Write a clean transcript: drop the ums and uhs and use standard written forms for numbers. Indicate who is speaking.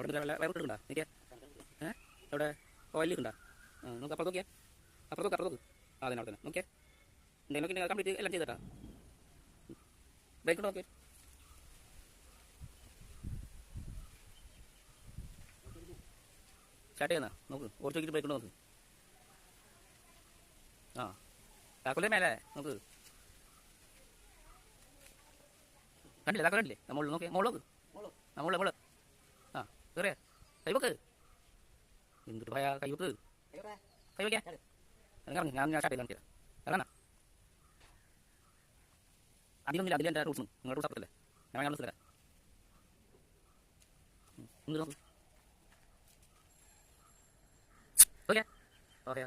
Speaker 1: അവിടെ വയറോട്ട് ഉണ്ടാ നിൽക്കുക അവിടെ ഓയിലേക്ക് ഉണ്ടാ നമുക്ക് അപ്പുറത്ത് നോക്കിയാൽ അപ്പുറത്ത് ആ അതിനവിടെ തന്നെ നോക്കിയാൽ എന്തെങ്കിലും കംപ്ലീറ്റ് എല്ലാം ചെയ്തേട്ടാ ബ്രേക്ക് നോക്കി സ്റ്റാർട്ട് ചെയ്യുന്ന നോക്ക് ഓടിച്ച് നോക്കിയിട്ട് ബ്രേക്ക് നോക്ക് ആ താക്കോലേ മേലെ നോക്ക് കണ്ടില്ലേ താക്കോൽ കണ്ടില്ലേ നമ്മൾ നോക്കിയേ മോള് നോക്ക് മോള് ആ കയറിയ കൈവക്ക് എന്തിട്ട് പോയാ കൈവക്ക് കൈവയ്ക്കാ ഇറങ്ങി ഞാൻ സ്റ്റാർട്ട് ചെയ്ത് കാണിച്ചത് ഇറങ്ങാ അതിലൊന്നുമില്ല അതിലെൻ്റെ റൂട്ട്സ് നിങ്ങളുടെ റൂട്ട്സ് അപ്പുറത്തല്ലേ ഞാൻ റൂട്ട്സ് തരാം നോക്ക് ഓക്കെ ഓക്കെ